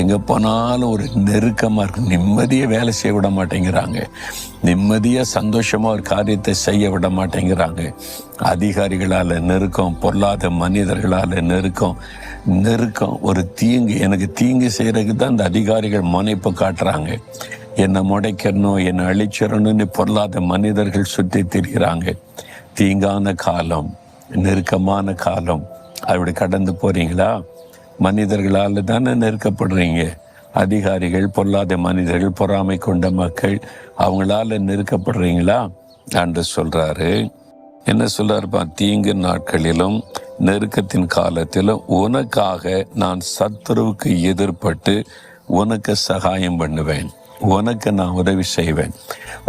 எங்கே போனாலும் ஒரு நெருக்கமாக இருக்கு. நிம்மதியை வேலை செய்ய விட மாட்டேங்கிறாங்க. நிம்மதியாக சந்தோஷமாக ஒரு காரியத்தை செய்ய விட மாட்டேங்கிறாங்க. அதிகாரிகளால் நெருக்கம், பொல்லாத மனிதர்களால் நெருக்கம் ஒரு தீங்கு. எனக்கு தீங்கு செய்கிறதுக்கு தான் இந்த அதிகாரிகள் முனைப்பு காட்டுறாங்க. என்னை முடைக்கணும், என்னை அழிச்சிடணும்னு பொல்லாத மனிதர்கள் சுற்றி திரிகிறாங்க. தீங்கான காலம், நெருக்கமான காலம். அப்படி கடந்து போறீங்களா? மனிதர்களால் தானே நெருக்கப்படுறீங்க. அதிகாரிகள், பொல்லாத மனிதர்கள், பொறாமை கொண்ட மக்கள், அவங்களால நெருக்கப்படுறீங்களா? என்று சொல்றாரு. என்ன சொல்றாருப்பா? தீங்கு நாட்களிலும் நெருக்கத்தின் காலத்திலும் உனக்காக நான் சத்துருவுக்கு எதிர்பட்டு உனக்கு சகாயம் பண்ணுவேன், உனக்கு நான் உதவி செய்வேன்.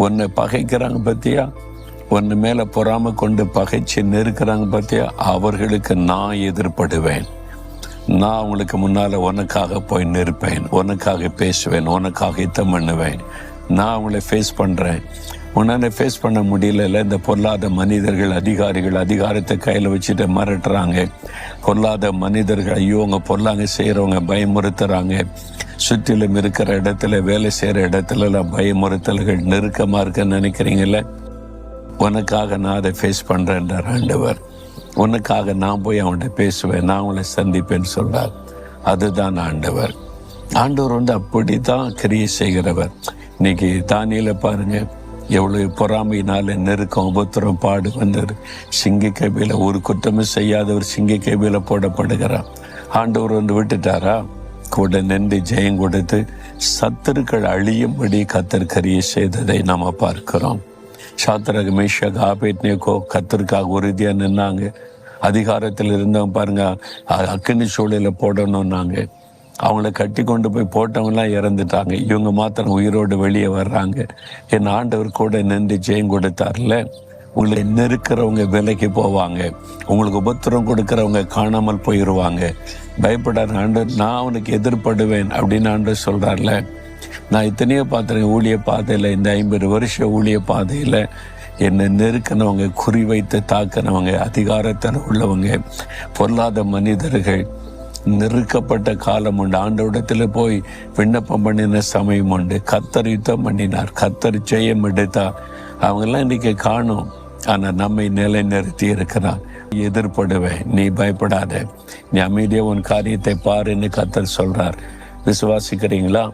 உன்னை பகைக்கிறாங்க பத்தியா, உன்னை மேல பொறாமை கொண்டு பகைச்சு நெருக்கிறாங்க பத்தியா, அவர்களுக்கு நான் எதிர்படுவேன். நான் அவங்களுக்கு முன்னால உனக்காக போய் நிற்பேன், உனக்காக பேசுவேன், உனக்காக யுத்தம் பண்ணுவேன். நான் அவங்கள ஃபேஸ் பண்றேன். உன்னால ஃபேஸ் பண்ண முடியல. இந்த பொல்லாத மனிதர்கள், அதிகாரிகள் அதிகாரத்தை கையில் வச்சுட்டு மிரட்டுறாங்க. பொல்லாத மனிதர்கள், ஐயோ அவங்க பொல்லாங்க செய்கிறவங்க பயமுறுத்துறாங்க. சுற்றிலும் இருக்கிற இடத்துல, வேலை செய்கிற இடத்துலலாம் பயமுறுத்தல்கள் நெருக்கமாக இருக்குன்னு நினைக்கிறீங்கள? உனக்காக நான் அதை ஃபேஸ் பண்ணுறேன்றார் ஆண்டவர். உனக்காக நான் போய் அவன்கிட்ட பேசுவேன், நான் அவங்களை சந்திப்பேன்னு சொல்றார். அதுதான் ஆண்டவர். ஆண்டவர் அப்படி தான் கிரியை செய்கிறவர். இன்னைக்கு தானியேல பாருங்க, எவ்வளவு பொறாமையினால நெருக்கம், உபத்திரம், பாடு வந்தது. சிங்க கைவில ஒரு குற்றமும் செய்யாதவர் சிங்க கைவில போடப்படுகிறார். ஆண்டவர் விட்டுட்டாரா? கூட நின்று ஜெயம் கொடுத்து சத்துருக்கள் அழியும்படி கர்த்தர் கிரியை செய்ததை நாம பார்க்கிறோம். சாத்ராக், மேஷாக், ஆபேத்நேகோ கர்த்தருக்காக உறுதியா நின்னாங்க. அதிகாரத்தில் இருந்தவங்க பாருங்க, அக்கினி சூழல போடணும்னாங்க. அவங்கள கட்டி கொண்டு போய் போட்டவங்கலாம் இறந்துட்டாங்க. இவங்க மாத்திரம் உயிரோடு வெளியே வர்றாங்க. என் ஆண்டவர் கூட நின்று ஜெயம் கொடுத்தார்ல. உங்களை நெருக்கிறவங்க விலைக்கு போவாங்க, உங்களுக்கு உபத்திரம் கொடுக்கிறவங்க காணாமல் போயிடுவாங்க. பயப்படாத, ஆண்டவர் நான் அவனுக்கு எதிர்படுவேன் அப்படின்னு ஆண்டவர் சொல்றார்ல. நான் இத்தனையோ பார்த்துறேன் ஊழிய பாதையில், இந்த 50 வருஷ ஊழிய பாதையில் என்னை நெருக்கினவங்க, குறிவைத்து தாக்கினவங்க, அதிகாரத்தில் உள்ளவங்க, பொல்லாத மனிதர்கள், நெருக்கப்பட்ட காலம் உண்டு. ஆண்டவரிடத்தில் போய் விண்ணப்பம் பண்ணின சமயம் உண்டு. கர்த்தர் யுத்தம் பண்ணினார், கர்த்தர் ஜெயம் எடுத்தார். அவங்கெல்லாம் இன்னைக்கு காணும். ஆனால் நம்மை நிலைநிறுத்தி இருக்கிறார். எதிர்படுவேன், நீ பயப்படாத, நீ அமைதியாக உன் காரியத்தை பாருன்னு கர்த்தர் சொல்றார். விசுவாசிக்கிறீங்களா?